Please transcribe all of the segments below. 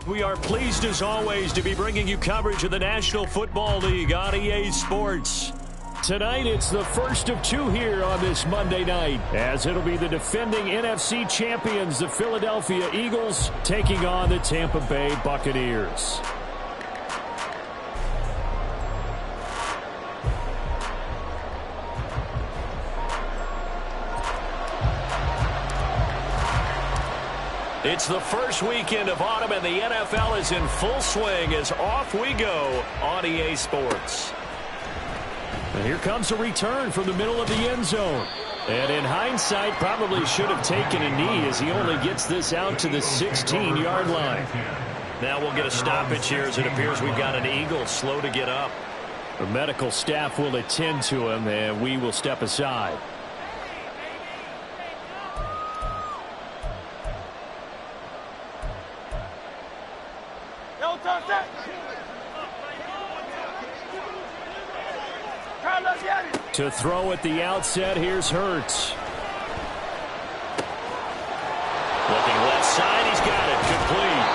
We are pleased as always to be bringing you coverage of the National Football League on EA Sports. Tonight it's the first of two here on this Monday night, as it'll be the defending NFC champions, the Philadelphia Eagles, taking on the Tampa Bay Buccaneers. It's the first weekend of autumn, and the NFL is in full swing as off we go on EA Sports. And here comes a return from the middle of the end zone. And in hindsight, probably should have taken a knee as he only gets this out to the 16-yard line. Now we'll get a stoppage here as it appears we've got an Eagle slow to get up. The medical staff will attend to him, and we will step aside. To throw at the outset, here's Hurts. Looking left side, he's got it, complete.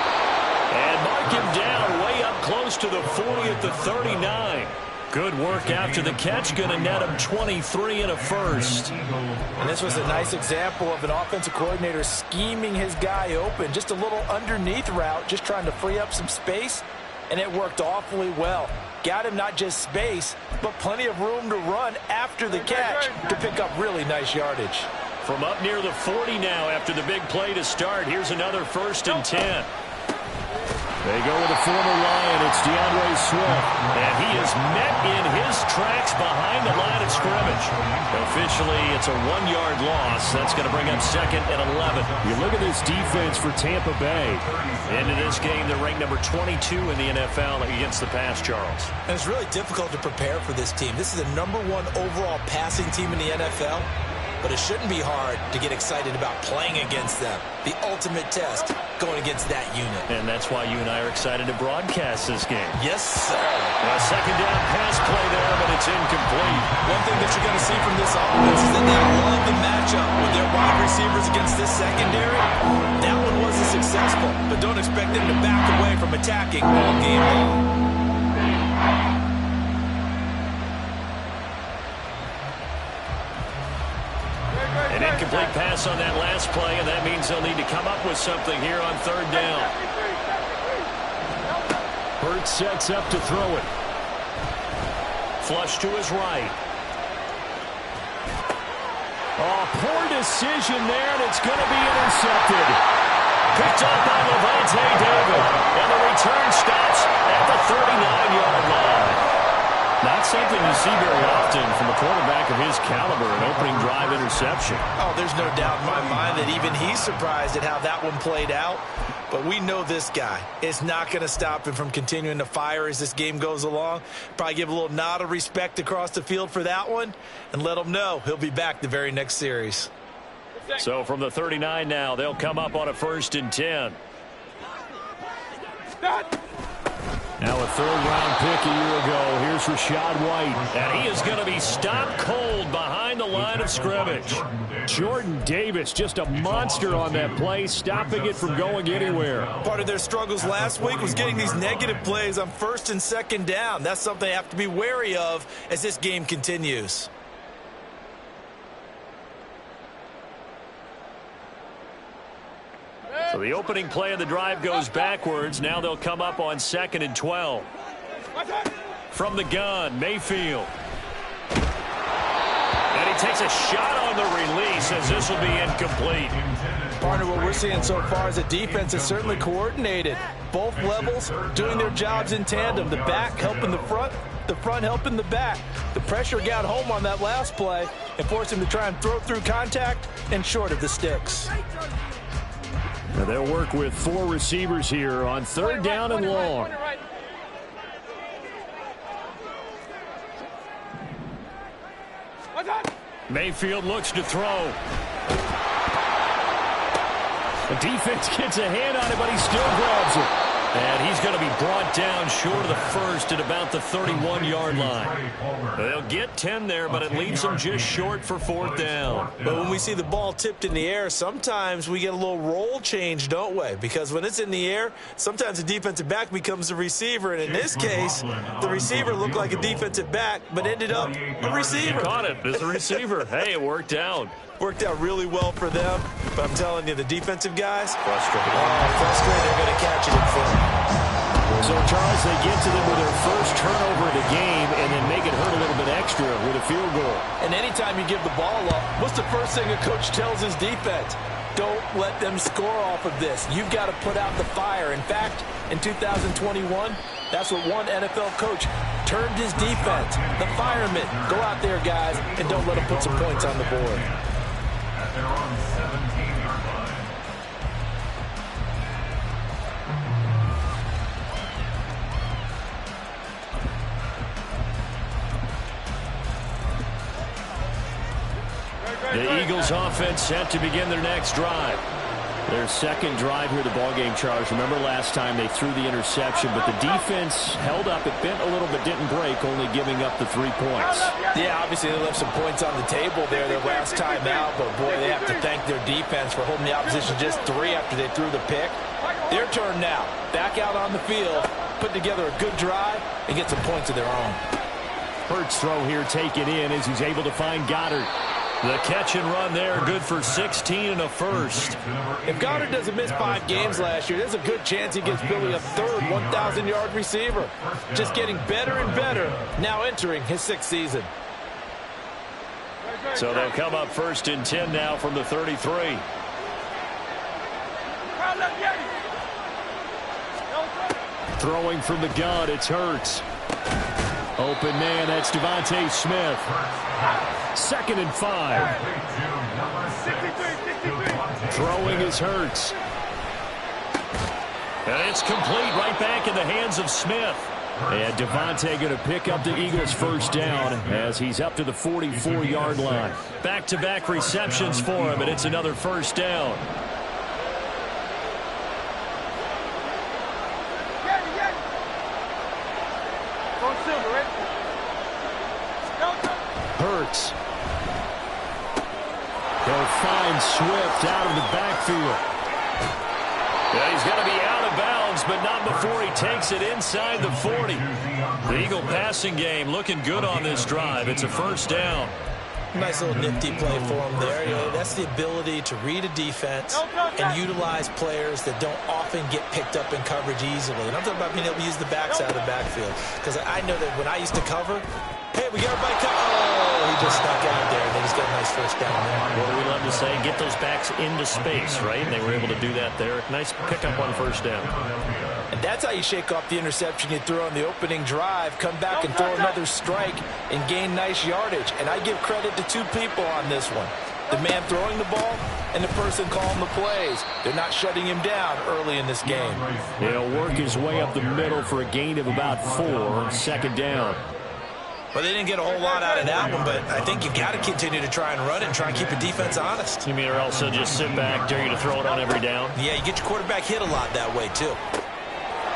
And mark him down way up close to the 40 at the 39. Good work after the catch, going to net him 23 and a first. And this was a nice example of an offensive coordinator scheming his guy open. Just a little underneath route, just trying to free up some space, and it worked awfully well. Got him not just space, but plenty of room to run after the catch to pick up really nice yardage. From up near the 40 now after the big play to start, here's another 1st and 10. They go with a former Lion. It's DeAndre Swift. And he is met in his tracks behind the line of scrimmage. Officially, it's a 1-yard loss. That's going to bring up 2nd and 11. You look at this defense for Tampa Bay. Into this game, they're ranked number 22 in the NFL against the pass, Charles. And it's really difficult to prepare for this team. This is the #1 overall passing team in the NFL. But it shouldn't be hard to get excited about playing against them. The ultimate test going against that unit. And that's why you and I are excited to broadcast this game. Yes, sir. A 2nd down pass play there, but it's incomplete. One thing that you're going to see from this offense is that they love the matchup with their wide receivers against this secondary. That one wasn't successful, but don't expect them to back away from attacking all game long. An incomplete pass on that last play, and that means they'll need to come up with something here on 3rd down. Hurts sets up to throw it. Flush to his right. Oh, poor decision there, and it's going to be intercepted. Picked up by Levante David, and the return stops at the 39-yard line. Not something you see very often from a quarterback of his caliber, an opening drive interception. Oh, there's no doubt in my mind that even he's surprised at how that one played out. But we know this guy. It's not going to stop him from continuing to fire as this game goes along. Probably give a little nod of respect across the field for that one and let him know he'll be back the very next series. So from the 39 now, they'll come up on a 1st and 10. Now a 3rd-round pick a year ago. Here's Rachaad White. And he is going to be stopped cold behind the line of scrimmage. Jordan Davis, just a monster on that play, stopping it from going anywhere. Part of their struggles last week was getting these negative plays on 1st and 2nd down. That's something they have to be wary of as this game continues. So the opening play of the drive goes backwards. Now they'll come up on 2nd and 12. From the gun, Mayfield. And he takes a shot on the release as this will be incomplete. Partner, what we're seeing so far is the defense is certainly coordinated. Both levels doing their jobs in tandem. The back helping the front helping the back. The pressure got home on that last play and forced him to try and throw through contact and short of the sticks. Now they'll work with 4 receivers here on 3rd down and long. Mayfield looks to throw. The defense gets a hand on it, but he still grabs it. And he's going to be brought down short of the first at about the 31-yard line. They'll get 10 there, but it leaves them just short for 4th down. But when we see the ball tipped in the air, sometimes we get a little roll change, don't we? Because when it's in the air, sometimes the defensive back becomes the receiver. And in this case, the receiver looked like a defensive back, but ended up a receiver. He caught it as a receiver. Hey, it worked out. Worked out really well for them, but I'm telling you, the defensive guys, Frustrated. frustrated, they're going to catch it in front. So, Charles, they get to them with their first turnover of the game and then make it hurt a little bit extra with a field goal. And anytime you give the ball up, what's the first thing a coach tells his defense? Don't let them score off of this. You've got to put out the fire. In fact, in 2021, that's what one NFL coach termed his defense, the firemen. Go out there, guys, and don't let them put some points on the board. They're on 17-yard line. The Eagles offense set to begin their next drive. Their second drive here, the ballgame, Charles. Remember last time they threw the interception, but the defense held up. It bent a little but didn't break, only giving up the 3 points. Yeah, obviously they left some points on the table there their last time out, but boy, they have to thank their defense for holding the opposition just 3 after they threw the pick. Their turn now. Back out on the field, put together a good drive, and get some points of their own. Hurts throw here taken in as he's able to find Goddard. The catch and run there, good for 16 and a first. If Goddard doesn't miss 5 games last year, there's a good chance he gets Billy a third 1,000-yard receiver. Just getting better and better, now entering his 6th season. So they'll come up 1st and 10 now from the 33. Throwing from the gun, it's Hurts. Open man, that's Devontae Smith. 2nd and 5. Throwing is Hurts. And it's complete right back in the hands of Smith. And Devontae going to pick up the Eagles' first down as he's up to the 44-yard line. Back-to-back receptions for him, and it's another first down. Hurts. He'll find Swift out of the backfield. Yeah, he's going to be out of bounds, but not before he takes it inside the 40. The Eagle passing game looking good on this drive. It's a first down. Nice little nifty play for him there. You know, that's the ability to read a defense and utilize players that don't often get picked up in coverage easily. And I'm talking about being able to use the backside of the backfield. Because I know that when I used to cover, hey, we got everybody covered. Oh, he just snuck out there, and they just got a nice first down there. What do we love to say? Get those backs into space, right? And they were able to do that there. Nice pickup on first down. And that's how you shake off the interception you threw on the opening drive, come back and throw another strike and gain nice yardage. And I give credit to 2 people on this one. The man throwing the ball and the person calling the plays. They're not shutting him down early in this game. He'll work his way up the middle for a gain of about 4, 2nd down. Well, they didn't get a whole lot out of that one, but I think you got to continue to try and run it and try and keep the defense honest. You mean or else they'll just sit back, dare you to throw it on every down? Yeah, you get your quarterback hit a lot that way, too.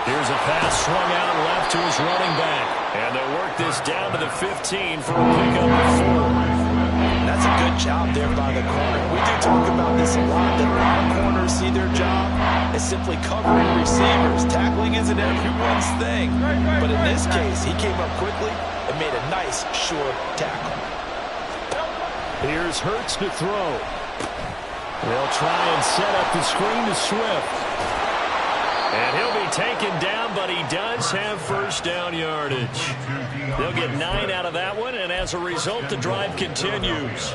Here's a pass swung out left to his running back. And they'll work this down to the 15 for a pickup of 4. That's a good job there by the corner. We do talk about this a lot, that a lot of corners see their job as simply covering receivers. Tackling isn't everyone's thing. But in this case, he came up quickly and made a nice, short tackle. Here's Hurts to throw. They'll try and set up the screen to Swift. And he'll be taken down, but he does have first down yardage. They'll get 9 out of that one, and as a result, the drive continues.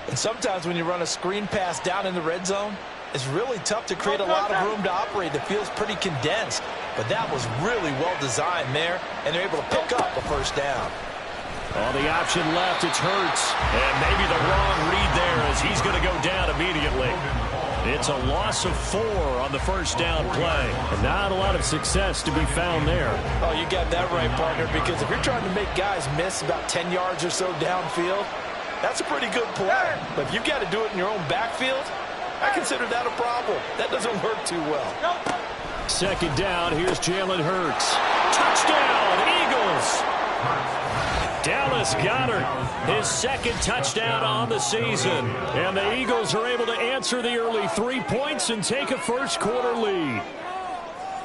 And sometimes when you run a screen pass down in the red zone, it's really tough to create a lot of room to operate. It feels pretty condensed, but that was really well designed there, and they're able to pick up a first down. On the option left, it's Hurts. And maybe the wrong read there as he's going to go down immediately. It's a loss of 4 on the first down play. And not a lot of success to be found there. Oh, you got that right, partner, because if you're trying to make guys miss about 10 yards or so downfield, that's a pretty good play. But if you've got to do it in your own backfield, I consider that a problem. That doesn't work too well. Second down, here's Jalen Hurts. Touchdown, Eagles! Dallas Goedert, his second touchdown on the season. And the Eagles are able to answer the early 3 points and take a first-quarter lead.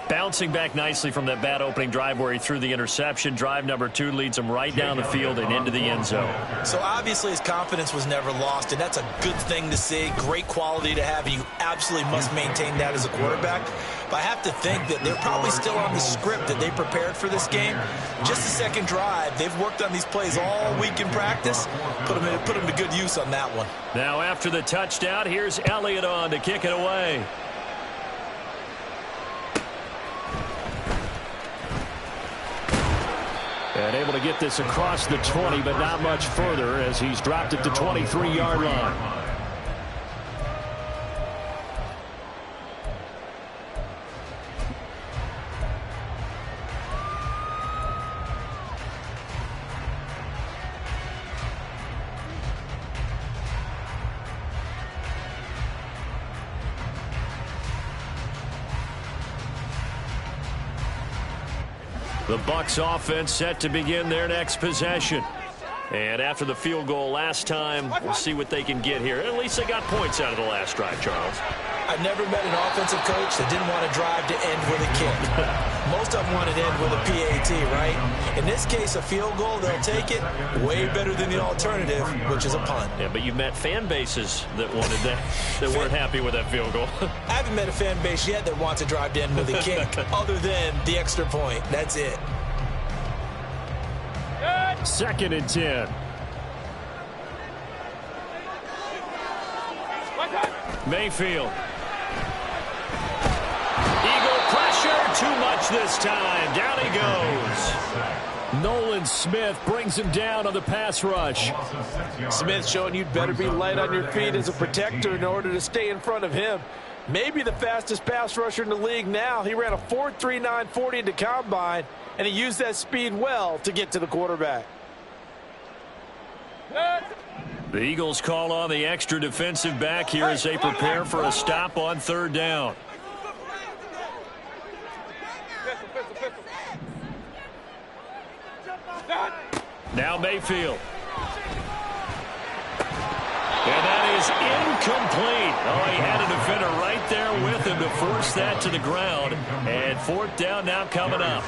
Bouncing back nicely from that bad opening drive where he threw the interception. Drive number 2 leads him right down the field and into the end zone. So obviously his confidence was never lost, and that's a good thing to see. Great quality to have. You absolutely must maintain that as a quarterback. But I have to think that they're probably still on the script that they prepared for this game. Just the second drive, they've worked on these plays all week in practice. Put them to good use on that one. Now after the touchdown, here's Elliott on to kick it away. And able to get this across the 20, but not much further as he's dropped it to 23-yard line. The Bucs offense set to begin their next possession. And after the field goal last time, we'll see what they can get here. At least they got points out of the last drive, Charles. I've never met an offensive coach that didn't want to drive to end with a kick. Most of them want to end with a PAT, right? In this case, a field goal, they'll take it. Way better than the alternative, which is a punt. Yeah, but you've met fan bases that wanted that, that weren't happy with that field goal. I haven't met a fan base yet that wants to drive to end with a kick other than the extra point. That's it. Second and 10. Mayfield. Eagle pressure, too much this time. Down he goes. Nolan Smith brings him down on the pass rush. Smith showing you'd better be light on your feet as a protector in order to stay in front of him. Maybe the fastest pass rusher in the league now. He ran a 4.39 40 into combine, and he used that speed well to get to the quarterback. The Eagles call on the extra defensive back here as they prepare for a stop on third down. Now Mayfield. And that is incomplete. Oh, he had a defender right there with him to force that to the ground. And fourth down now coming up.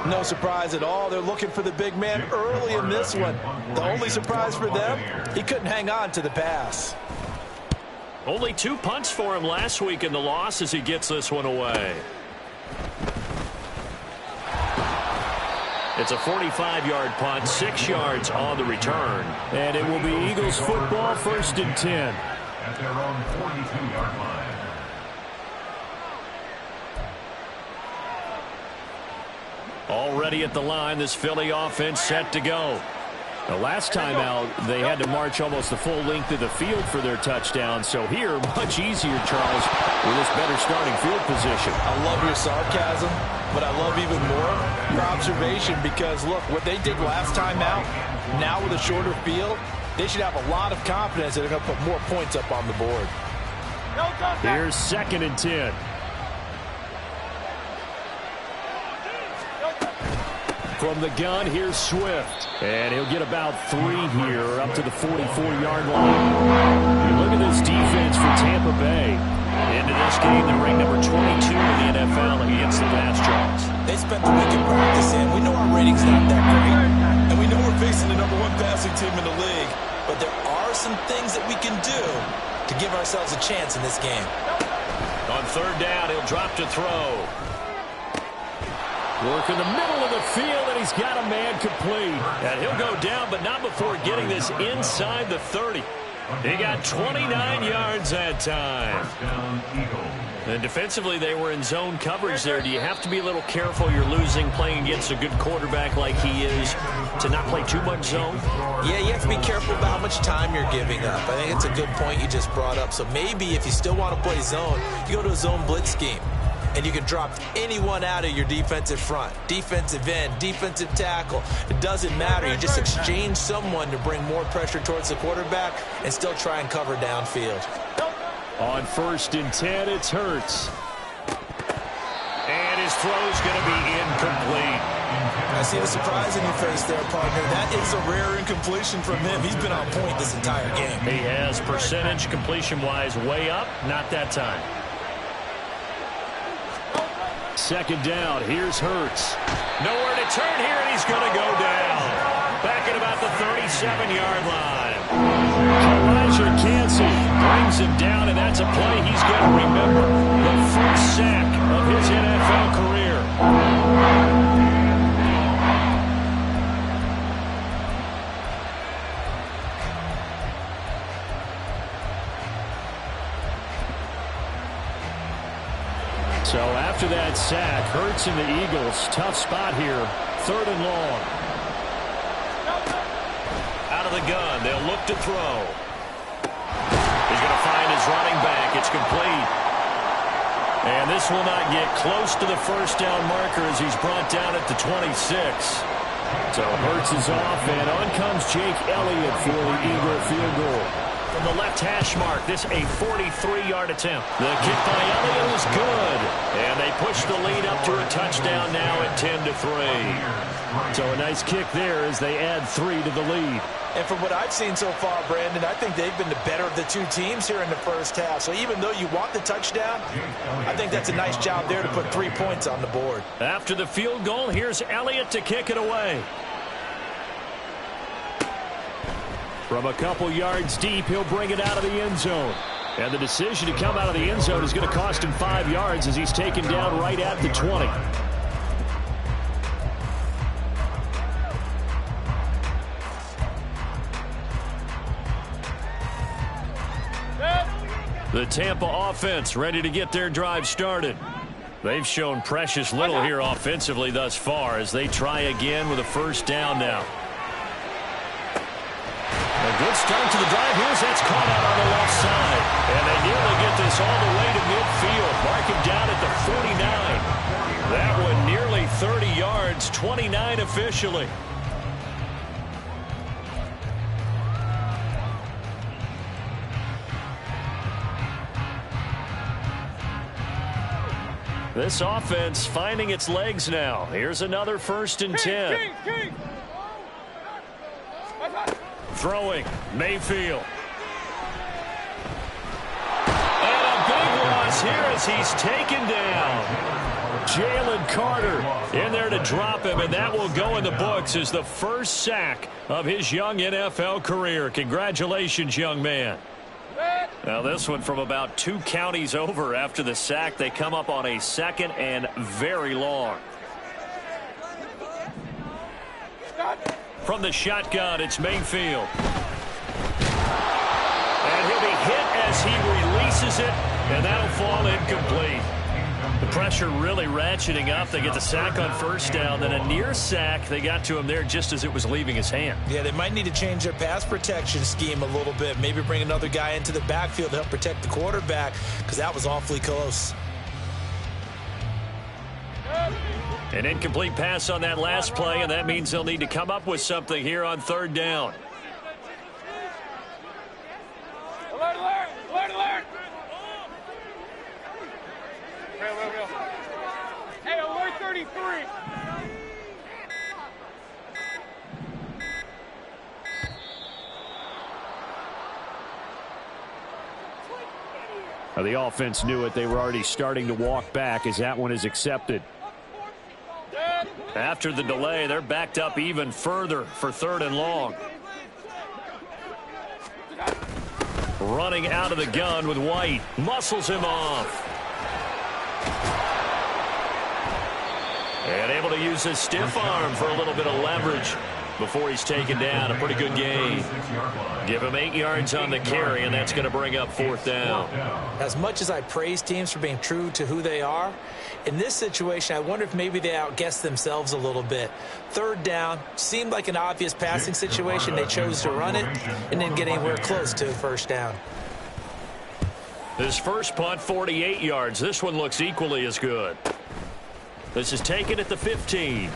No surprise at all. They're looking for the big man early in this one. The only surprise for them, he couldn't hang on to the pass. Only 2 punts for him last week in the loss as he gets this one away. It's a 45-yard punt, 6 yards on the return. And it will be Eagles football, first and 10. At their own 42-yard line. Already at the line, this Philly offense set to go. The last time out, they had to march almost the full length of the field for their touchdown. So here, much easier, Charles, with this better starting field position. I love your sarcasm, but I love even more your observation because, look, what they did last time out, now with a shorter field, they should have a lot of confidence that they're going to put more points up on the board. Here's second and 10. From the gun, here's Swift. And he'll get about 3 here up to the 44-yard line. You look at this defense for Tampa Bay. Into this game, they rank number 22 in the NFL against the pass, Charles. They spent the week in practice, and we know our rating's not that great. And we know we're facing the number 1 passing team in the league. But there are some things that we can do to give ourselves a chance in this game. On third down, he'll drop to throw. Work in the middle of the field, and he's got a man complete. And he'll go down, but not before getting this inside the 30. He got 29 yards that time. And defensively, they were in zone coverage there. Do you have to be a little careful? You're losing playing against a good quarterback like he is to not play too much zone? Yeah, you have to be careful about how much time you're giving up. I think it's a good point you just brought up. So maybe if you still want to play zone, you go to a zone blitz scheme. And you can drop anyone out of your defensive front, defensive end, defensive tackle. It doesn't matter. You just exchange someone to bring more pressure towards the quarterback and still try and cover downfield. On first and 10, it's Hurts. his throw's going to be incomplete. I see the surprise in your face there, partner. That is a rare incompletion from him. He's been on point this entire game. He has percentage completion-wise way up. Not that time. Second down. Here's Hurts. Nowhere to turn here, and he's going to go down. Back at about the 37-yard line. Elijah Cansey brings him down, and that's a play he's going to remember. The first sack of his NFL career. So after that sack, Hurts and the Eagles, tough spot here, 3rd and long. Out of the gun, they'll look to throw. He's going to find his running back. It's complete. And this will not get close to the first down marker as he's brought down at the 26. So Hurts is off, and on comes Jake Elliott for the Eagle field goal. From the left hash mark, this a 43-yard attempt. The kick by Elliott was good. And they push the lead up to a touchdown now at 10-3. So a nice kick there as they add 3 to the lead. And from what I've seen so far, Brandon, I think they've been the better of the two teams here in the first half. So even though you want the touchdown, I think that's a nice job there to put 3 points on the board. After the field goal, here's Elliott to kick it away. From a couple yards deep, he'll bring it out of the end zone. And the decision to come out of the end zone is going to cost him 5 yards as he's taken down right at the 20. The Tampa offense ready to get their drive started. They've shown precious little here offensively thus far as they try again with a first down now. A good start to the drive here as that's caught out on the left side. And they nearly get this all the way to midfield. Mark him down at the 49. That one nearly 30 yards, 29 officially. This offense finding its legs now. Here's another 1st and 10. Throwing, Mayfield. And a big loss here as he's taken down. Jalen Carter in there to drop him, and that will go in the books as the first sack of his young NFL career. Congratulations, young man. Now this one from about 2 counties over after the sack. They come up on a 2nd and very long. From the shotgun, it's Mayfield. And he'll be hit as he releases it, and that'll fall incomplete. The pressure really ratcheting up. They get the sack on first down, then a near sack. They got to him there just as it was leaving his hand. Yeah, they might need to change their pass protection scheme a little bit. Maybe bring another guy into the backfield to help protect the quarterback, because that was awfully close. An incomplete pass on that last play, and that means they'll need to come up with something here on 3rd down. Alert, alert, alert, alert. Hey, alert 33. Now, the offense knew it. They were already starting to walk back as that one is accepted. After the delay, they're backed up even further for 3rd and long. Running out of the gun with White. Muscles him off. And able to use his stiff arm for a little bit of leverage before he's taken down. A pretty good gain. Give him 8 yards on the carry, and that's going to bring up 4th down. As much as I praise teams for being true to who they are, in this situation, I wonder if maybe they outguessed themselves a little bit. 3rd down seemed like an obvious passing situation. They chose to run it and didn't get anywhere close to a first down. His first punt, 48 yards. This one looks equally as good. This is taken at the 15.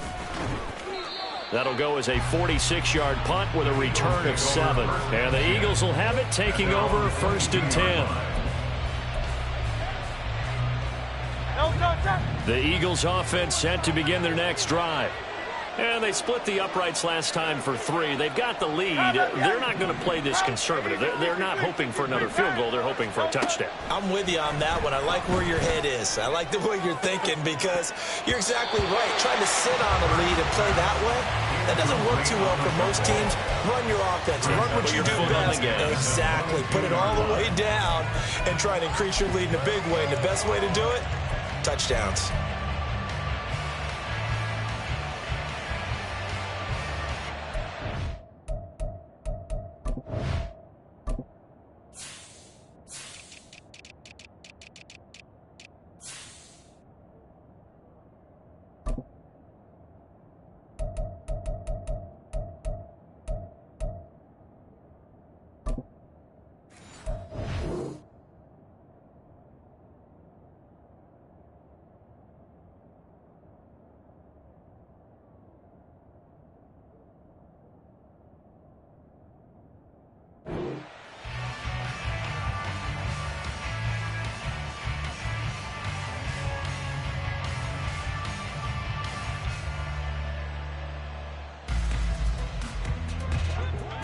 That'll go as a 46-yard punt with a return of 7. And the Eagles will have it, taking over 1st and 10. No, no, no. The Eagles offense set to begin their next drive. And they split the uprights last time for 3. They've got the lead. They're not going to play this conservative. They're not hoping for another field goal. They're hoping for a touchdown. I'm with you on that one. I like where your head is. I like the way you're thinking because you're exactly right. Trying to sit on a lead and play that way, that doesn't work too well for most teams. Run your offense. Run what you do best. Exactly. Put it all the way down and try and increase your lead in a big way. And the best way to do it, touchdowns.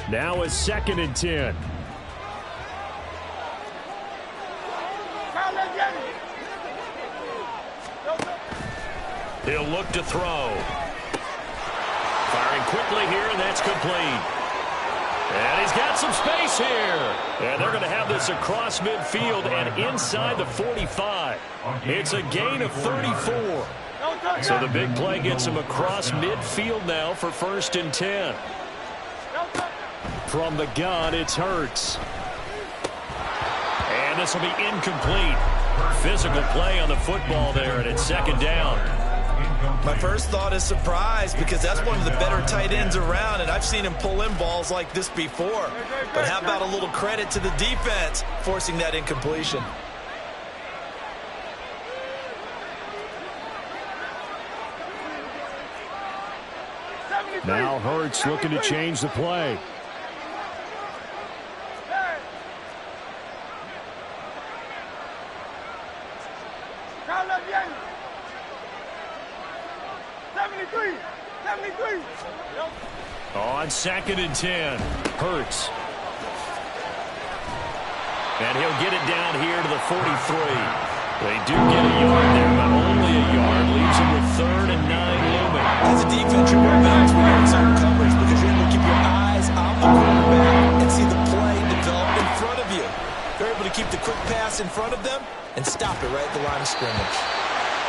Now it's 2nd and 10. He'll look to throw. Firing quickly here, and that's complete. And he's got some space here. And they're going to have this across midfield and inside the 45. It's a gain of 34. So the big play gets him across midfield now for 1st and 10. From the gun, it's Hurts. And this will be incomplete. Physical play on the football there, and it's 2nd down. My first thought is surprise because that's one of the better tight ends around, and I've seen him pull in balls like this before. But how about a little credit to the defense forcing that incompletion? Now Hurts looking to change the play. On 2nd and 10, Hurts. And he'll get it down here to the 43. They do get a yard there, but only a yard. Leaves him with 3rd and 9 looming. As a defense, you're more balanced when you're in zone coverage because you're able to keep your eyes on the quarterback and see the play develop in front of you. They're able to keep the quick pass in front of them and stop it right at the line of scrimmage.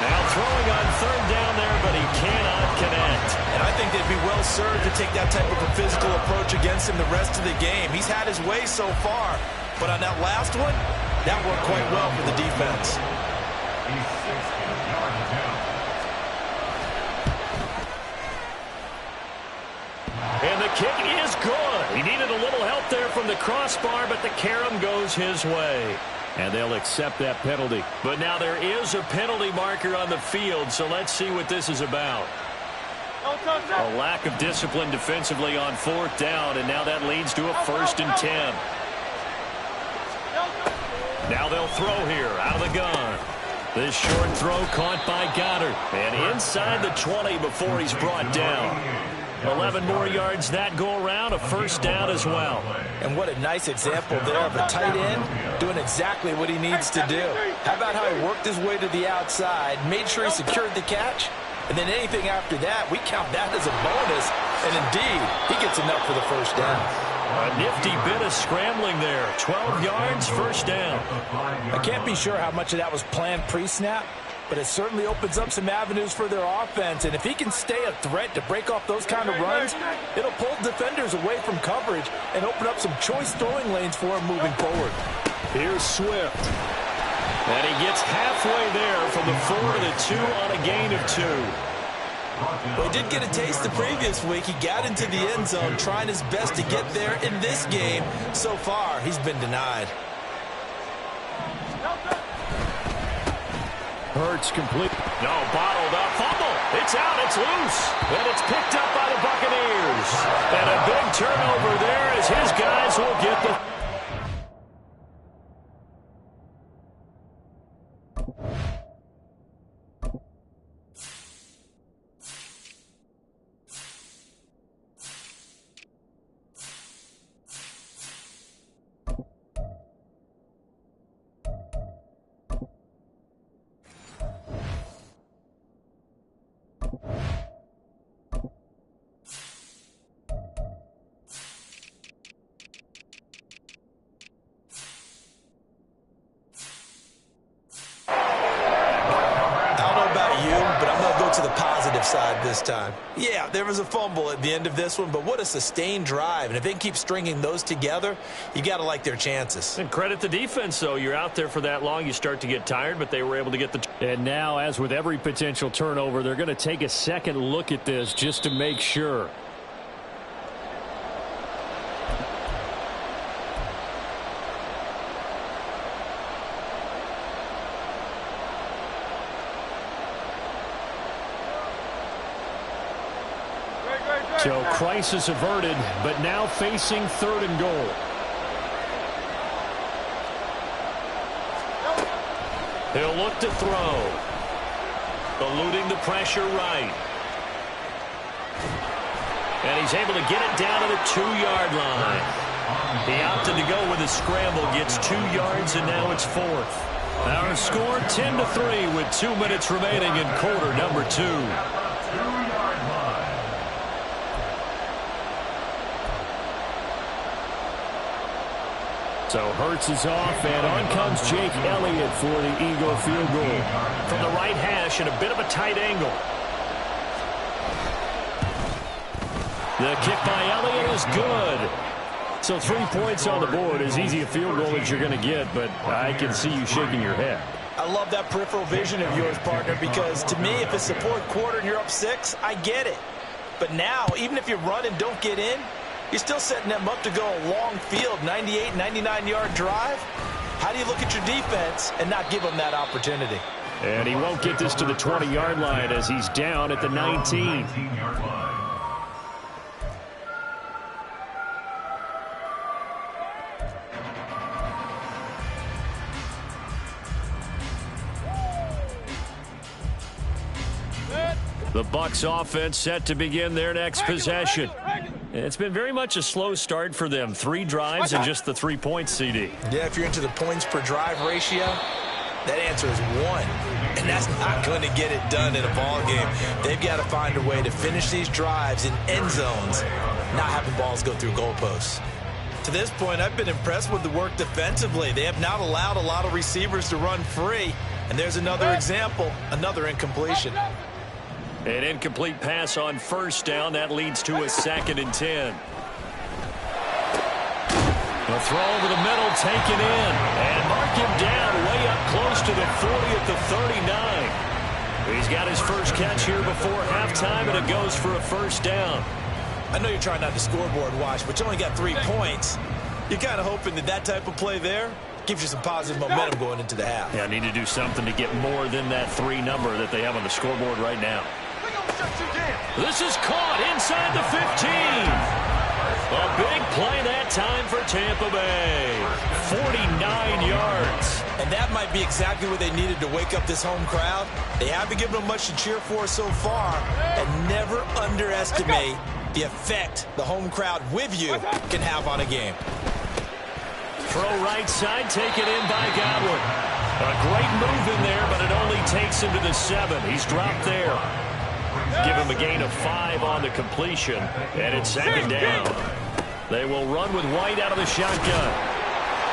Now throwing on 3rd down there, but he cannot connect. And I think they'd be well served to take that type of a physical approach against him the rest of the game. He's had his way so far, but on that last one, that worked quite well for the defense. And the kick is good. He needed a little help there from the crossbar, but the carom goes his way. And they'll accept that penalty. But now there is a penalty marker on the field, so let's see what this is about. A lack of discipline defensively on 4th down, and now that leads to a 1st and 10. Now they'll throw here out of the gun. This short throw caught by Goddard. And inside the 20 before he's brought down. 11 more yards that go around, a 1st down as well. And what a nice example there of a tight end doing exactly what he needs to do. How about how he worked his way to the outside, made sure he secured the catch, and then anything after that, we count that as a bonus. And indeed, he gets enough for the 1st down. A nifty bit of scrambling there. 12 yards, 1st down. I can't be sure how much of that was planned pre-snap, but it certainly opens up some avenues for their offense. And if he can stay a threat to break off those kind of runs, it'll pull defenders away from coverage and open up some choice throwing lanes for him moving forward. Here's Swift. And he gets halfway there from the 4 to the 2 on a gain of 2. Well, he did get a taste the previous week. He got into the end zone trying his best to get there in this game. So far, he's been denied. Hurts complete. No, bottled up. Fumble. It's out. It's loose. And it's picked up by the Buccaneers. And a big turnover there as his guys will get the... to the positive side this time. Yeah, there was a fumble at the end of this one, but what a sustained drive. And if they can keep stringing those together, you got to like their chances. And credit the defense, though. You're out there for that long, you start to get tired, but they were able to get the... And now, as with every potential turnover, they're going to take a second look at this just to make sure. So crisis averted, but now facing 3rd and goal. He'll look to throw. Eluding the pressure right. And he's able to get it down to the 2-yard line. He opted to go with a scramble, gets 2 yards, and now it's 4th. Our score 10-3 with 2 minutes remaining in quarter number 2. So Hurts is off, and on comes Jake Elliott for the Eagle field goal. From the right hash at a bit of a tight angle. The kick by Elliott is good. So 3 points on the board, as easy a field goal as you're going to get, but I can see you shaking your head. I love that peripheral vision of yours, partner, because to me, if it's the 4th quarter and you're up 6, I get it. But now, even if you run and don't get in, you're still setting them up to go a long field, 98, 99-yard drive. How do you look at your defense and not give them that opportunity? And he won't get this to the 20-yard line as he's down at the 19. The Bucs offense set to begin their next possession. It's been very much a slow start for them. 3 drives and just the 3 points, CD. Yeah, if you're into the points per drive ratio, that answer is 1. And that's not going to get it done in a ball game. They've got to find a way to finish these drives in end zones, not having balls go through goalposts. To this point, I've been impressed with the work defensively. They have not allowed a lot of receivers to run free. And there's another example, another incompletion. An incomplete pass on 1st down. That leads to a 2nd and 10. The throw over the middle taken in. And mark him down way up close to the 40 at the 39. He's got his first catch here before halftime, and it goes for a 1st down. I know you're trying not to scoreboard watch, but you only got 3 points. You're kind of hoping that that type of play there gives you some positive momentum going into the half. Yeah, need to do something to get more than that 3 number that they have on the scoreboard right now. This is caught inside the 15. A big play that time for Tampa Bay. 49 yards. And that might be exactly what they needed to wake up this home crowd. They haven't given them much to cheer for so far. And never underestimate the effect the home crowd with you can have on a game. Throw right side, taken in by Godwin. A great move in there, but it only takes him to the 7. He's dropped there. Give him a gain of 5 on the completion, and it's 2nd down. They will run with White out of the shotgun.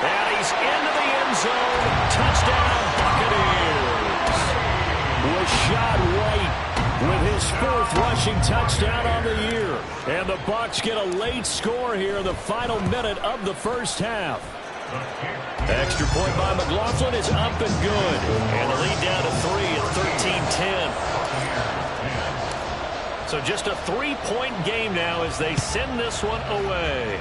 And he's into the end zone. Touchdown, Buccaneers. Rashad White with his 4th rushing touchdown on the year. And the Bucs get a late score here in the final minute of the 1st half. Extra point by McLaughlin is up and good. And the lead down to 3 at 13-10. So just a 3-point game now as they send this one away.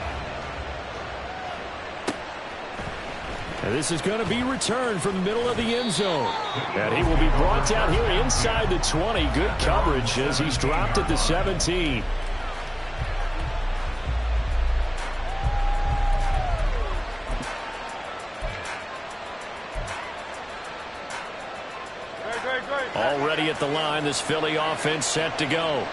And this is going to be returned from the middle of the end zone. And he will be brought down here inside the 20. Good coverage as he's dropped at the 17. Already at the line, this Philly offense set to go.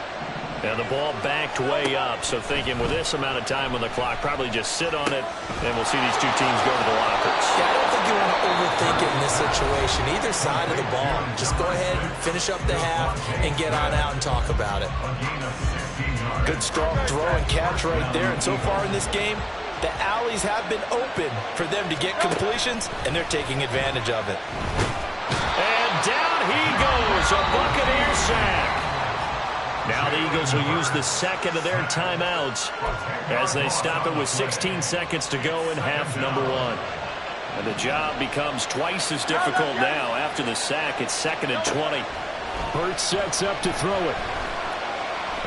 And the ball backed way up. So thinking with this amount of time on the clock, probably just sit on it, and we'll see these 2 teams go to the lockers. Yeah, I don't think you want to overthink it in this situation. Either side of the ball. Just go ahead and finish up the half and get on out and talk about it. Good strong throw and catch right there. And so far in this game, the alleys have been open for them to get completions, and they're taking advantage of it. And down he goes, a Buccaneer sack. the Eagles will use the second of their timeouts as they stop it with 16 seconds to go in half number one. And the job becomes twice as difficult now after the sack. It's 2nd and 20. Hurts sets up to throw it.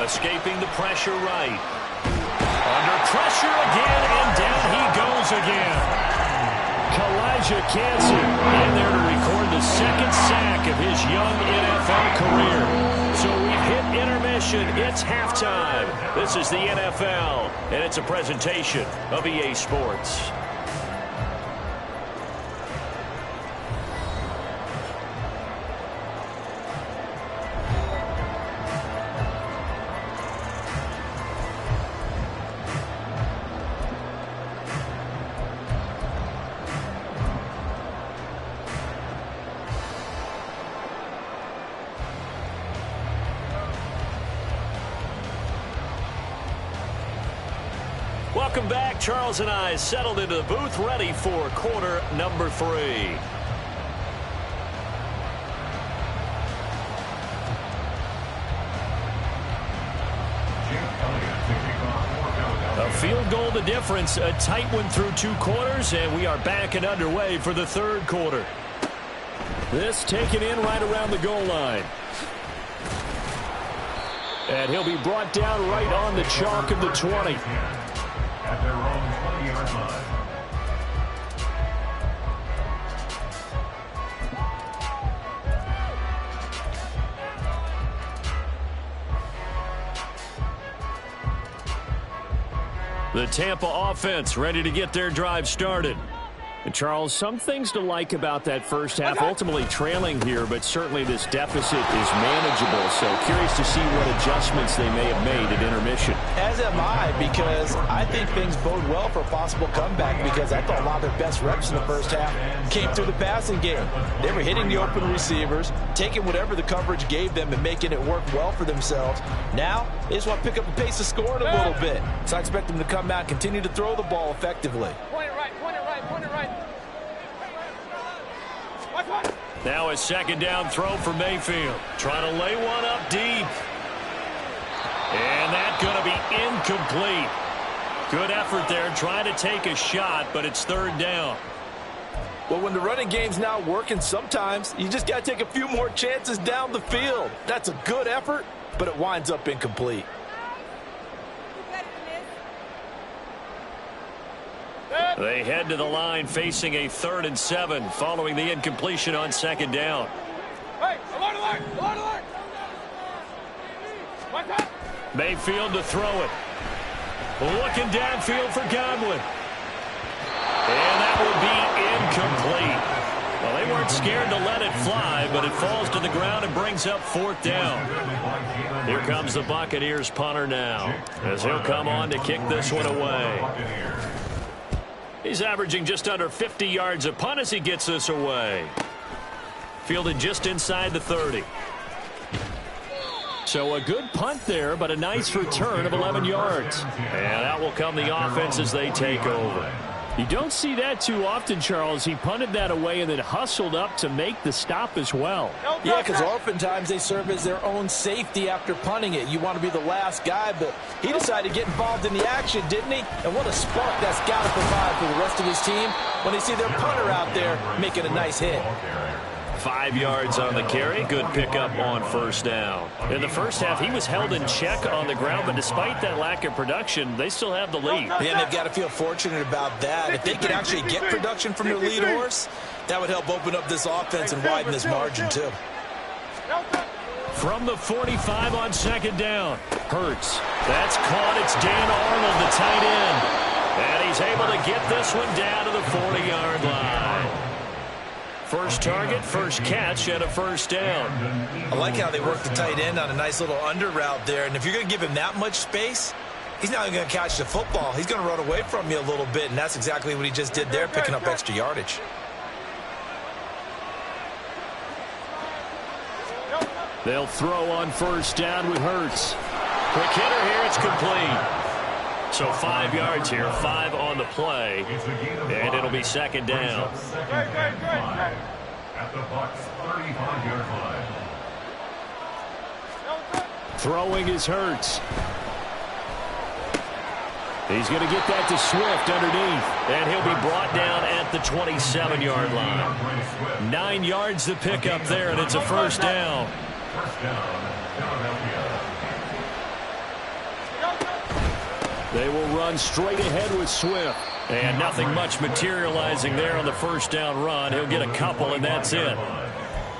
Escaping the pressure right. Under pressure again, and down he goes again. Kalijah Kancey in there to record the second sack of his young NFL career. So we've hit intermission. It's halftime. This is the NFL, and it's a presentation of EA Sports. Welcome back. Charles and I settled into the booth, ready for quarter number 3. A field goal the difference, a tight one through 2 quarters, and we are back and underway for the 3rd quarter. This taken in right around the goal line. And he'll be brought down right on the chalk of the 20. At their own 20-yard line. The Tampa offense ready to get their drive started. And Charles, some things to like about that first half. Ultimately trailing here, but certainly this deficit is manageable. So curious to see what adjustments they may have made at intermission. As am I, because I think things bode well for a possible comeback, because I thought a lot of their best reps in the first half came through the passing game. They were hitting the open receivers, taking whatever the coverage gave them and making it work well for themselves. Now, they just want to pick up the pace of scoring a little bit. So I expect them to come out and continue to throw the ball effectively. Point it right, point it right, point it right. Now a 2nd down throw for Mayfield. Trying to lay one up deep. And that's going to be incomplete. Good effort there trying to take a shot, but it's 3rd down. Well, when the running game's not working, sometimes you just got to take a few more chances down the field. That's a good effort, but it winds up incomplete. They head to the line facing a 3rd and 7 following the incompletion on 2nd down. Hey, alert, alert, alert, alert. Watch out. Mayfield to throw it. Looking downfield for Godwin. And that will be incomplete. Well, they weren't scared to let it fly, but it falls to the ground and brings up 4th down. Here comes the Buccaneers punter now, as he'll come on to kick this one away. He's averaging just under 50 yards a punt as he gets this away. Fielded just inside the 30. So a good punt there, but a nice return of 11 yards. And out will come the offense as they take over. You don't see that too often, Charles. He punted that away and then hustled up to make the stop as well. Yeah, because oftentimes they serve as their own safety after punting it. You want to be the last guy, but he decided to get involved in the action, didn't he? And what a spark that's got to provide for the rest of his team when they see their punter out there making a nice hit. 5 yards on the carry. Good pickup on 1st down. In the first half, he was held in check on the ground, but despite that lack of production, they still have the lead. Yeah, they've got to feel fortunate about that. If they could actually get production from their lead horse, that would help open up this offense and widen this margin, too. From the 45 on 2nd down. Hurts. That's caught. It's Dan Arnold, the tight end. And he's able to get this one down to the 40-yard line. First target, first catch, and a 1st down. I like how they work the tight end on a nice little under route there. And if you're going to give him that much space, he's not going to catch the football. He's going to run away from you a little bit, and that's exactly what he just did there, picking up extra yardage. They'll throw on 1st down with Hurts. Quick hitter here, it's complete. So 5 yards here, 5 on the play, and it'll be 2nd down. At the Bucs' 35-yard line. Throwing is Hurts. He's going to get that to Swift underneath. And he'll be brought down at the 27-yard line. 9 yards to pick up there, and it's a first down. They will run straight ahead with Swift. And nothing much materializing there on the first down run. He'll get a couple, and that's it.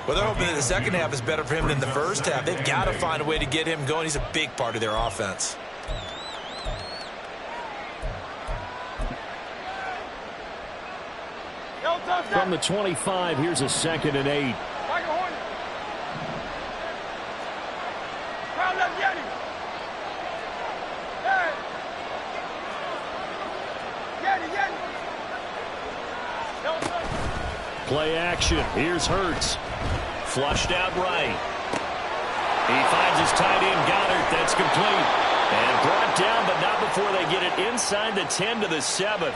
Well, they're hoping that the second half is better for him than the first half. They've got to find a way to get him going. He's a big part of their offense. From the 25, here's a 2nd and 8. Play action. Here's Hurts. Flushed out right. He finds his tight end, Goddard. That's complete. And brought down, but not before they get it inside the 10 to the 7.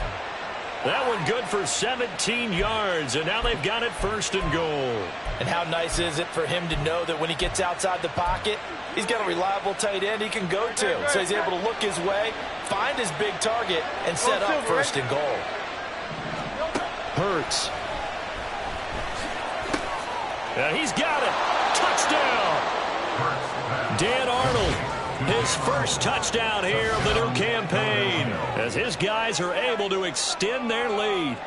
That one good for 17 yards, and now they've got it 1st and goal. And how nice is it for him to know that when he gets outside the pocket, he's got a reliable tight end he can go to. So he's able to look his way, find his big target, and set up 1st and goal. Hurts. He's got it. Touchdown. Dan Arnold. His first touchdown here of the new campaign as his guys are able to extend their lead.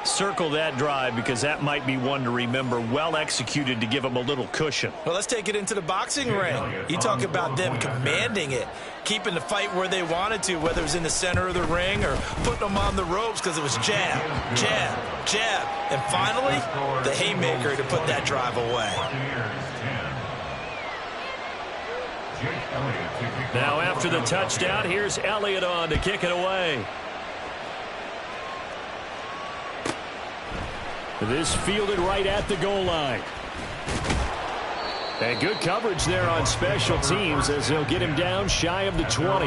Circle that drive because that might be one to remember. Well executed to give them a little cushion. Well, let's take it into the boxing ring. You talk about them commanding it, keeping the fight where they wanted to, whether it was in the center of the ring or putting them on the ropes because it was jab, jab, jab. And finally, the haymaker to put that drive away. Now after the touchdown, here's Elliott on to kick it away. This fielded right at the goal line. And good coverage there on special teams as they'll get him down shy of the 20.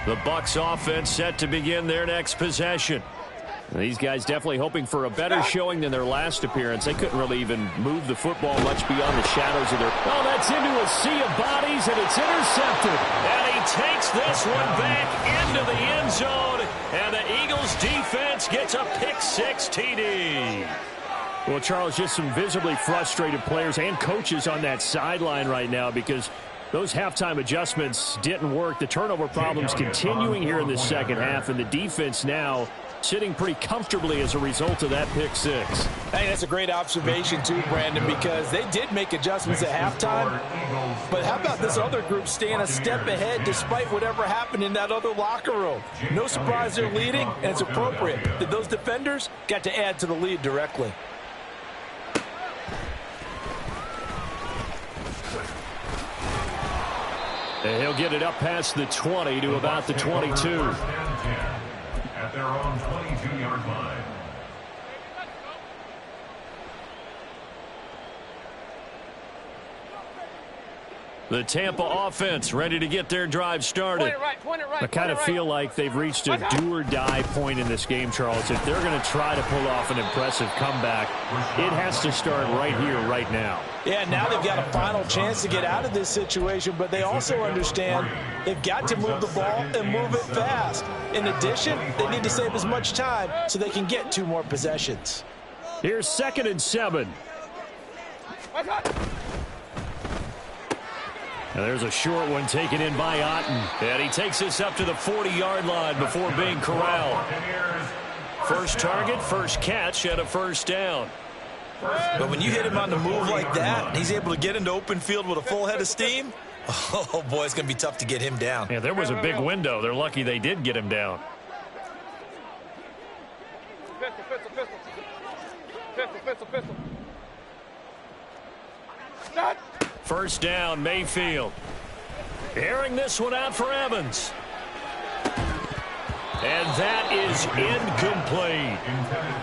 The Bucs offense set to begin their next possession. These guys definitely hoping for a better showing than their last appearance. They couldn't really even move the football much beyond the shadows of their... Oh, that's into a sea of bodies, and it's intercepted. And he takes this one back into the end zone, and the Eagles defense gets a pick-6 TD. Well, Charles, just some visibly frustrated players and coaches on that sideline right now because those halftime adjustments didn't work. The turnover problems continuing here in the second half, and the defense now sitting pretty comfortably as a result of that pick-6. Hey, that's a great observation too, Brandon, because they did make adjustments at halftime. But how about this other group staying a step ahead despite whatever happened in that other locker room? No surprise they're leading, and it's appropriate that those defenders got to add to the lead directly. And he'll get it up past the 20 to about the 22. At their own 22-yard line. The Tampa offense ready to get their drive started. Point it right, I kind of feel like they've reached a do-or-die point in this game, Charles. If they're going to try to pull off an impressive comeback, it has to start right here, right now. Yeah, now they've got a final chance to get out of this situation, but they also understand they've got to move the ball and move it fast. In addition, they need to save as much time so they can get 2 more possessions. Here's 2nd and 7. And there's a short one taken in by Otten. And he takes this up to the 40-yard line before being corralled. First target, first catch, and a first down. But when you hit him on the move like that, and he's able to get into open field with a full head of steam, oh, boy, it's going to be tough to get him down. Yeah, there was a big window. They're lucky they did get him down. Pistol. First down, Mayfield. Airing this one out for Evans. And that is incomplete.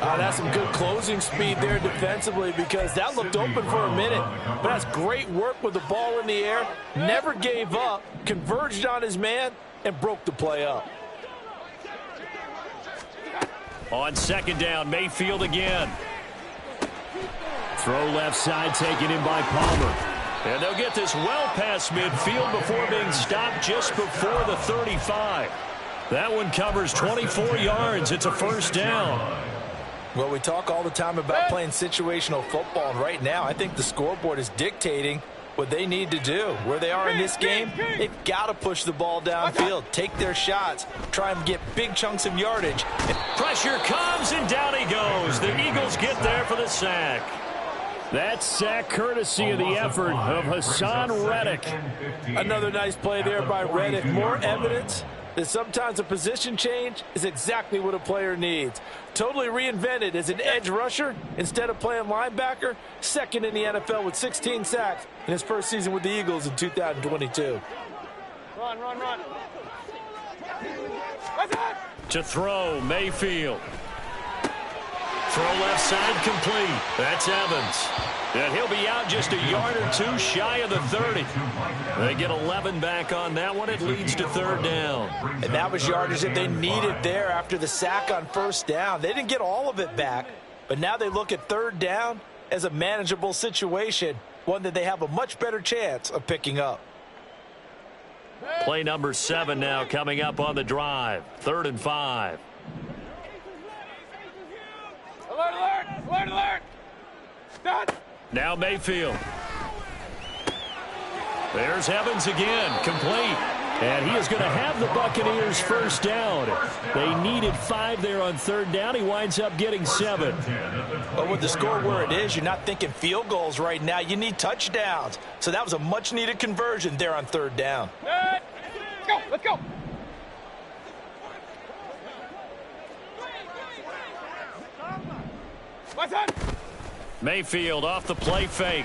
That's some good closing speed there defensively, because that looked open for a minute. But that's great work with the ball in the air. Never gave up, converged on his man, and broke the play up. On second down, Mayfield again. Throw left side, taken in by Palmer. And they'll get this well past midfield before being stopped just before the 35. That one covers 24 yards. It's a first down. Well, we talk all the time about playing situational football, and right now I think the scoreboard is dictating what they need to do. Where they are in this game, they've got to push the ball downfield, take their shots, try and get big chunks of yardage. Pressure comes, and down he goes. The Eagles get there for the sack. That sack courtesy of the effort of Hassan Reddick. Another nice play there by Reddick. More evidence that sometimes a position change is exactly what a player needs. Totally reinvented as an edge rusher instead of playing linebacker. Second in the NFL with 16 sacks in his first season with the Eagles in 2022. Run. To throw, Mayfield. Throw left side complete. That's Evans. And he'll be out just a yard or two shy of the 30. They get 11 back on that one. It leads to third down. And that was yardage that they needed there after the sack on first down. They didn't get all of it back, but now they look at third down as a manageable situation, one that they have a much better chance of picking up. Play number 7 now coming up on the drive. 3rd and 5. Alert! Done. Now Mayfield. There's Evans again, complete. And he is going to have the Buccaneers first down. They needed 5 there on third down. He winds up getting 7. But with the score where it is, you're not thinking field goals right now. You need touchdowns. So that was a much-needed conversion there on third down. Let's go. What's on? Mayfield off the play fake.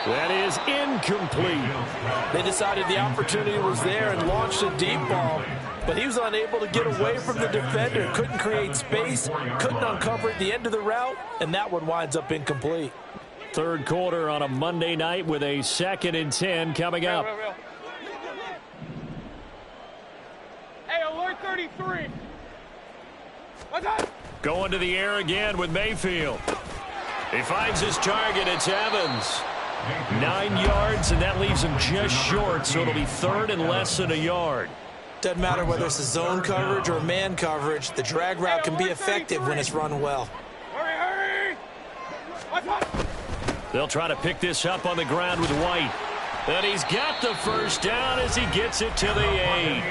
That is incomplete. They decided the opportunity was there and launched a deep ball, but he was unable to get away from the defender. Couldn't create space, couldn't uncover at the end of the route, and that one winds up incomplete. Third quarter on a Monday night with a 2nd and 10 coming up. Real. Hey, alert 33. What's on? Going to the air again with Mayfield. He finds his target. It's Evans. 9 yards, and that leaves him just short, so it'll be 3rd and less than a yard. Doesn't matter whether it's a zone coverage or man coverage, the drag route can be effective when it's run well. Hurry! What's on? They'll try to pick this up on the ground with White. And he's got the first down as he gets it to the 8.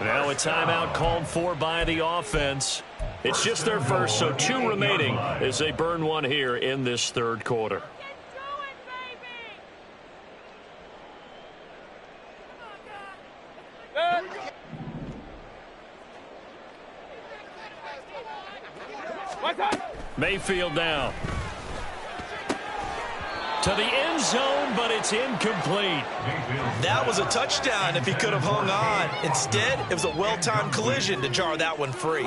Now a timeout called for by the offense. It's just their first, so 2 remaining as they burn one here in this third quarter. Mayfield down. To the end zone, but it's incomplete. That was a touchdown if he could have hung on. Instead, it was a well-timed collision to jar that one free.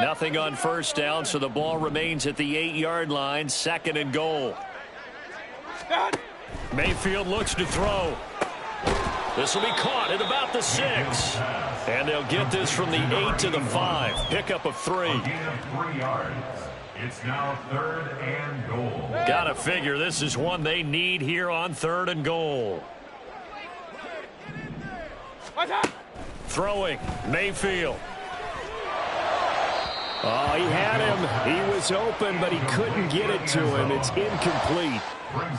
Nothing on first down, so the ball remains at the 8-yard line. 2nd and goal. Mayfield looks to throw. This will be caught at about the 6. And they'll get this from the 8 to the 5. Pickup of 3. It's now 3rd and goal. Gotta figure this is one they need here on 3rd and goal. Throwing, Mayfield. Oh, he had him. He was open, but he couldn't get it to him. It's incomplete.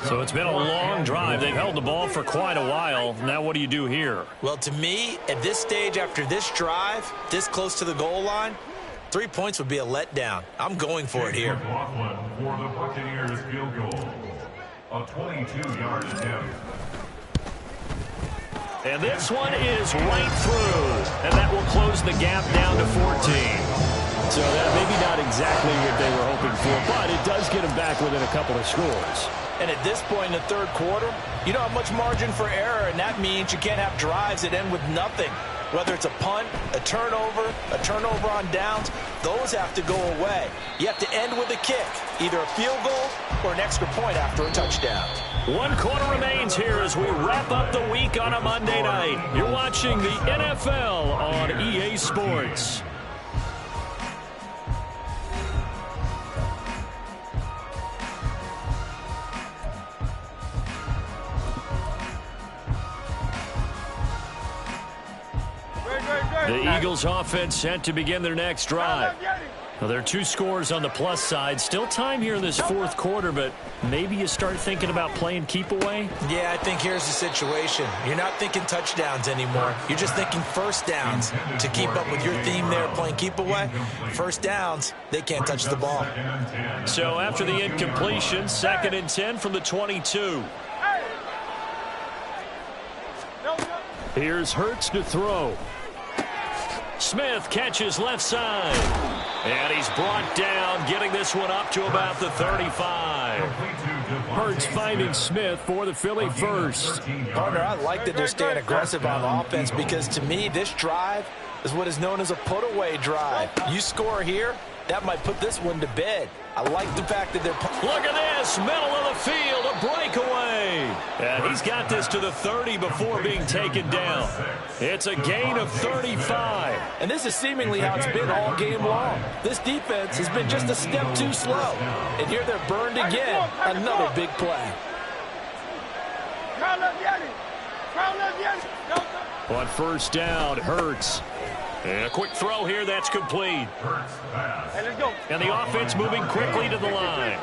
So it's been a long drive. They've held the ball for quite a while. Now what do you do here? Well, to me, at this stage after this drive, this close to the goal line, 3 points would be a letdown. I'm going for it here. For the Buccaneers field goal. A 22-yard attempt. And this one is right through. And that will close the gap down to 14. So that maybe not exactly what they were hoping for, but it does get them back within a couple of scores. And at this point in the third quarter, you don't have much margin for error, and that means you can't have drives that end with nothing. Whether it's a punt, a turnover on downs, those have to go away. You have to end with a kick, either a field goal or an extra point after a touchdown. 1 quarter remains here as we wrap up the week on a Monday night. You're watching the NFL on EA Sports. The Eagles offense set to begin their next drive. Well, there are 2 scores on the plus side. Still time here in this fourth quarter, but maybe you start thinking about playing keep away? Yeah, I think here's the situation. You're not thinking touchdowns anymore. You're just thinking first downs. To keep up with your theme there, playing keep away, first downs, they can't touch the ball. So after the incompletion, 2nd and 10 from the 22. Here's Hurts to throw. Smith catches left side. And he's brought down, getting this one up to about the 35. Hurts finding Smith for the Philly first. Partner, I like that they're staying aggressive on offense because to me, this drive is what is known as a put-away drive. You score here, that might put this one to bed. I like the fact that they're... Look at this, middle of the field, a breakaway. And he's got this to the 30 before being taken down. It's a gain of 35. And this is seemingly how it's been all game long. This defense has been just a step too slow. And here they're burned again. Another big play. On first down, Hurts. And a quick throw here, that's complete. Hey, let's go. And the offense moving quickly to the line.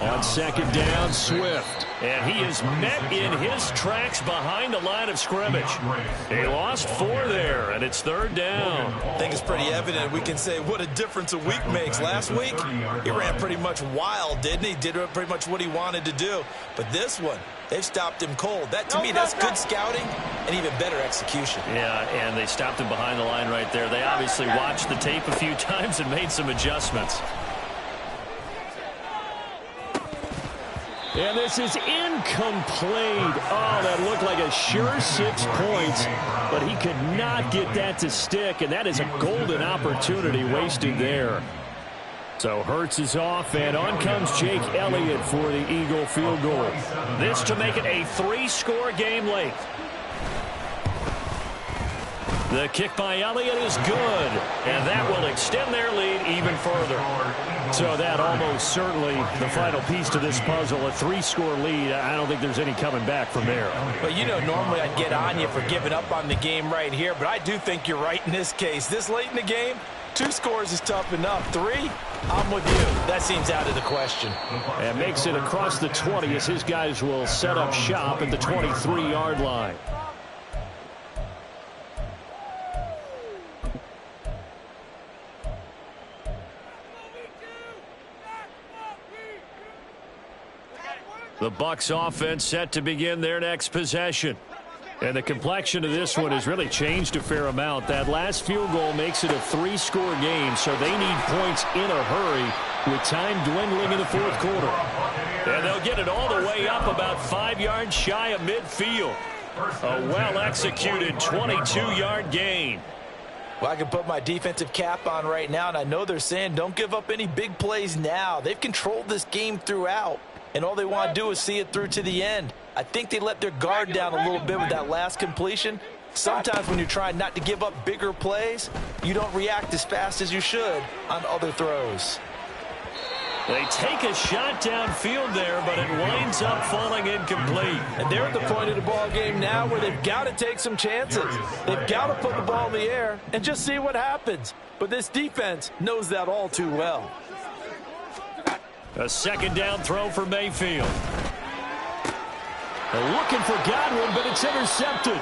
On second down, Swift. And he is met in his tracks behind the line of scrimmage. He lost 4 there, and it's 3rd down. I think it's pretty evident. We can say what a difference a week makes. Last week, he ran pretty much wild, didn't he? Did pretty much what he wanted to do. But this one, they've stopped him cold. That, to me, that's good scouting and even better execution. Yeah, and they stopped him behind the line right there. They obviously watched the tape a few times and made some adjustments. And this is incomplete. Oh, that looked like a sure 6 points, but he could not get that to stick, and that is a golden opportunity wasted there. So Hurts is off, and on comes Jake Elliott for the Eagle field goal. This to make it a 3-score game late. The kick by Elliott is good, and that will extend their lead even further. So that almost certainly the final piece to this puzzle, a 3-score lead. I don't think there's any coming back from there. But, you know, normally I'd get on you for giving up on the game right here, but I do think you're right in this case. This late in the game, 2 scores is tough enough. 3, I'm with you. That seems out of the question. And makes it across the 20 as his guys will set up shop at the 23-yard line. The Bucs offense set to begin their next possession. And the complexion of this one has really changed a fair amount. That last field goal makes it a 3-score game, so they need points in a hurry with time dwindling in the fourth quarter. And they'll get it all the way up about 5 yards shy of midfield. A well-executed 22-yard gain. Well, I can put my defensive cap on right now, and I know they're saying don't give up any big plays now. They've controlled this game throughout, and all they want to do is see it through to the end. I think they let their guard down a little bit with that last completion. Sometimes when you're trying not to give up bigger plays, you don't react as fast as you should on other throws. They take a shot downfield there, but it winds up falling incomplete. And they're at the point of the ball game now where they've got to take some chances. They've got to put the ball in the air and just see what happens. But this defense knows that all too well. A second down throw for Mayfield. Looking for Godwin, but it's intercepted.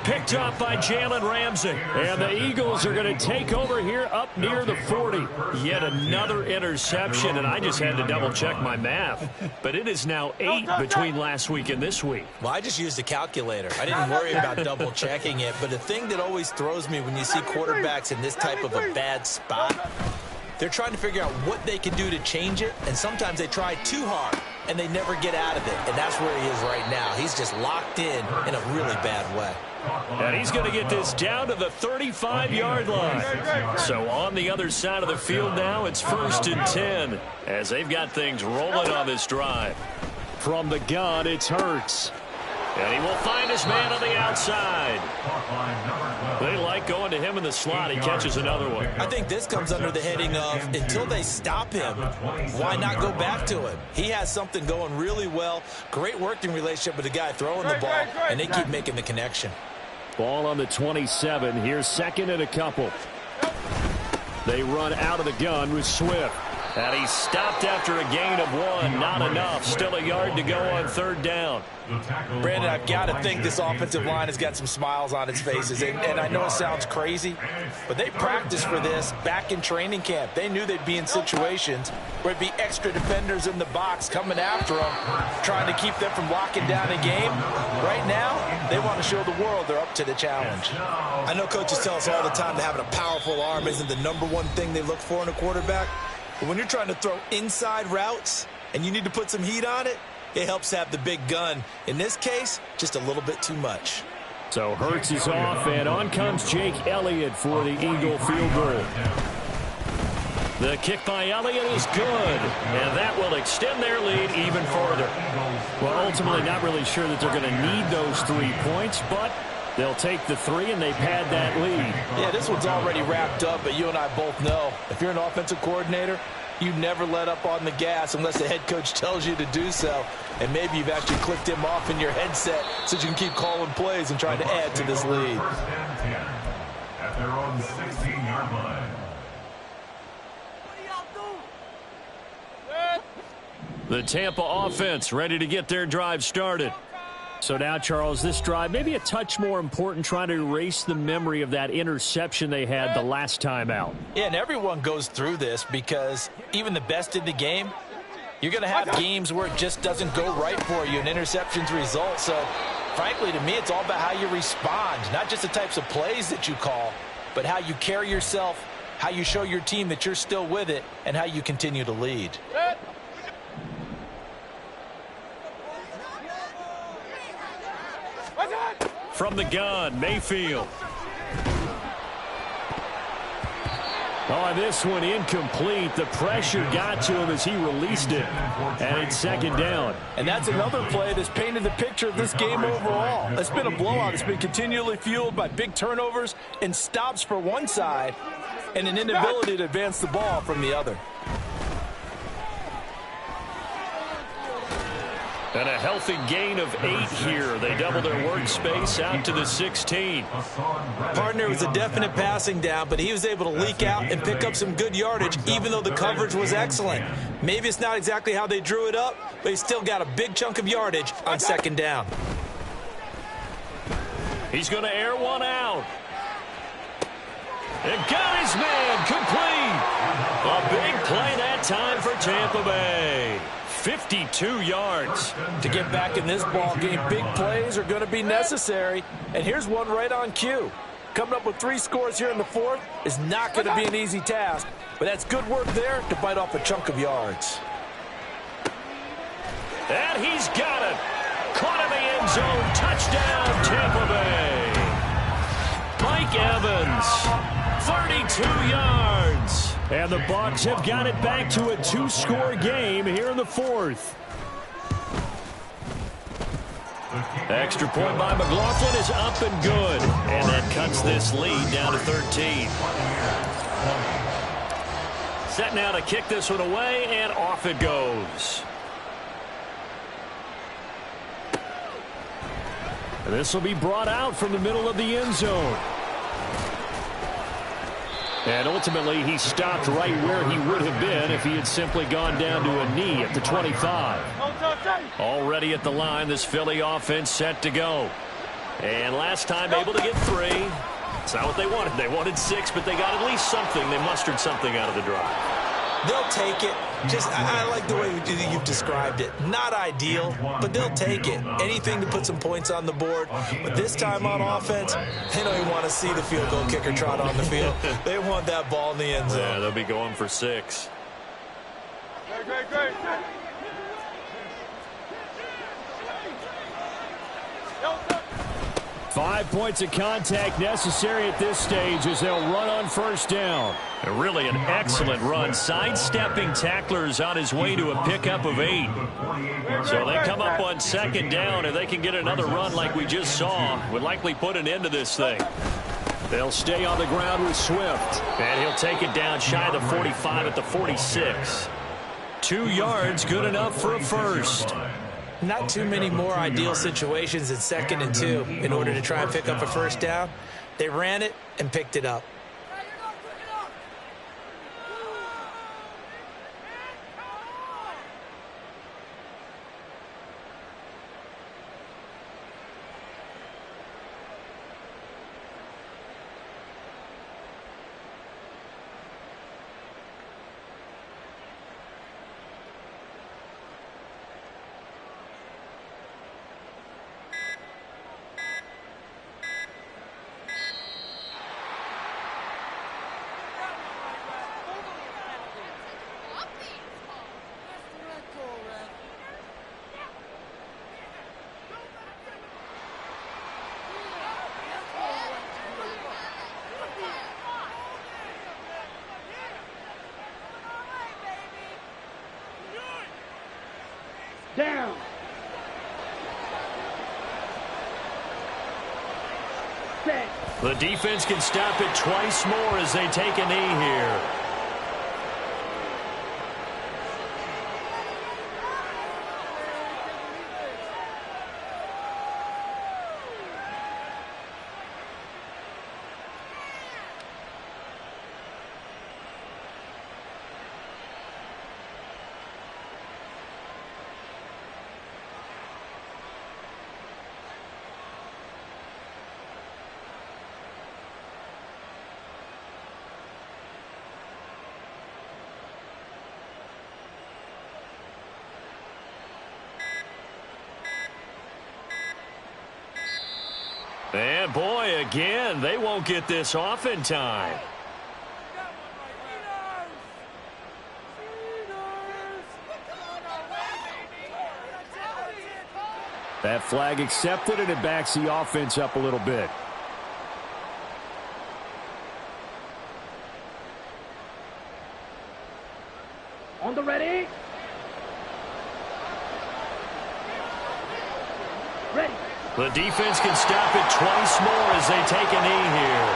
Picked up by Jalen Ramsey. And the Eagles are going to take over here up near the 40. Yet another interception, and I just had to double-check my math. But it is now 8 between last week and this week. Well, I just used a calculator. I didn't worry about double-checking it. But the thing that always throws me when you see quarterbacks in this type of a bad spot They're trying to figure out what they can do to change it, and sometimes they try too hard, and they never get out of it. And that's where he is right now. He's just locked in a really bad way. And he's going to get this down to the 35-yard line. So on the other side of the field now, it's 1st and 10 as they've got things rolling on this drive. From the gun, it's Hurts. And he will find his man on the outside. They like going to him in the slot. He catches another one. I think this comes under the heading of until they stop him, why not go back to him? He has something going really well. Great working relationship with the guy throwing the ball, and they keep making the connection. Ball on the 27. Here's 2nd and a couple. They run out of the gun with Swift. And he stopped after a gain of 1. Not enough. Still a yard to go on 3rd down. Brandon, I've got to think this offensive line has got some smiles on its faces. And I know it sounds crazy, but they practiced for this back in training camp. They knew they'd be in situations where it'd be extra defenders in the box coming after them, trying to keep them from locking down a game. Right now, they want to show the world they're up to the challenge. I know coaches tell us all the time that having a powerful arm isn't the #1 thing they look for in a quarterback. But when you're trying to throw inside routes and you need to put some heat on it, it helps have the big gun. In this case, just a little bit too much. So Hurts is off, and on comes Jake Elliott for the Eagle field goal. The kick by Elliott is good, and that will extend their lead even further. Well, ultimately not really sure that they're going to need those 3 points, but they'll take the 3 and they pad that lead. Yeah, this one's already wrapped up, but you and I both know if you're an offensive coordinator, you never let up on the gas unless the head coach tells you to do so. And maybe you've actually clicked him off in your headset so you can keep calling plays and trying to add to this lead. At their own 16-yard line. The Tampa offense ready to get their drive started. So now, Charles, this drive maybe a touch more important, trying to erase the memory of that interception they had the last time out. Yeah, and everyone goes through this because even the best in the game, you're going to have games where it just doesn't go right for you and interceptions result. So, frankly, to me, it's all about how you respond, not just the types of plays that you call, but how you carry yourself, how you show your team that you're still with it, and how you continue to lead. From the gun, Mayfield. Oh, this one incomplete. The pressure got to him as he released it. And it's 2nd down. And that's another play that's painted the picture of this game overall. It's been a blowout. It's been continually fueled by big turnovers and stops for one side and an inability to advance the ball from the other. And a healthy gain of 8 here. They double their workspace out to the 16. Partner was a definite passing down, but he was able to leak out and pick up some good yardage, even though the coverage was excellent. Maybe it's not exactly how they drew it up, but he still got a big chunk of yardage on 2nd down. He's going to air one out. And got his man complete. A big play that time for Tampa Bay. 52 yards. To get back in this ball game, big plays are going to be necessary. And here's one right on cue. Coming up with 3 scores here in the 4th is not going to be an easy task, but that's good work there to bite off a chunk of yards. And he's got it. Caught in the end zone. Touchdown, Tampa Bay. Mike Evans, 32 yards. And the Bucs have got it back to a 2-score game here in the 4th. Extra point by McLaughlin is up and good. And that cuts this lead down to 13. Set now to kick this one away, and off it goes. And this will be brought out from the middle of the end zone. And ultimately, he stopped right where he would have been if he had simply gone down to a knee at the 25. Already at the line, this Philly offense set to go. And last time able to get 3. It's not what they wanted. They wanted 6, but they got at least something. They mustered something out of the drive. They'll take it. I like the way you've described it. Not ideal, but they'll take it. Anything to put some points on the board. But this time on offense, they don't even want to see the field goal kicker trot on the field. They want that ball in the end zone. Yeah, they'll be going for 6. Great. 5 points of contact necessary at this stage as they'll run on first down. And really an excellent run, sidestepping tacklers on his way to a pickup of 8. So they come up on second down, and they can get another run like we just saw. Would likely put an end to this thing. They'll stay on the ground with Swift. And he'll take it down shy of the 45 at the 46. 2 yards, good enough for a first. Not too many more ideal situations in 2nd and 2 in order to try and pick up a first down. They ran it and picked it up. Down. Set. The defense can stop it twice more as they take a knee here. And boy, again, they won't get this off in time. That flag accepted, and it backs the offense up a little bit. On the ready. Ready. The defense can stop it twice more as they take a knee here.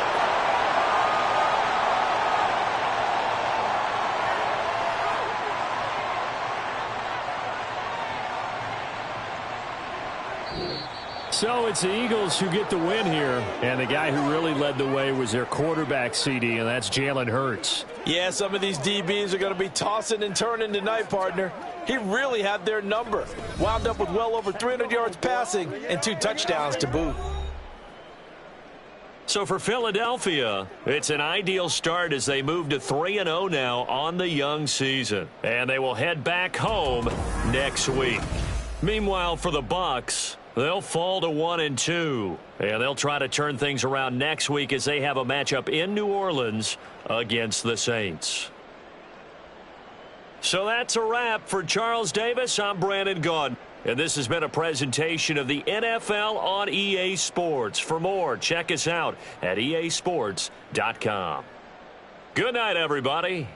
So it's the Eagles who get the win here. And the guy who really led the way was their quarterback, CD, and that's Jalen Hurts. Yeah, some of these DBs are going to be tossing and turning tonight, partner. He really had their number. Wound up with well over 300 yards passing and 2 touchdowns to boot. So for Philadelphia, it's an ideal start as they move to 3-0 now on the young season. And they will head back home next week. Meanwhile, for the Bucs, they'll fall to 1-2. And they'll try to turn things around next week as they have a matchup in New Orleans against the Saints. So that's a wrap. For Charles Davis, I'm Brandon Gaudin. And this has been a presentation of the NFL on EA Sports. For more, check us out at easports.com. Good night, everybody.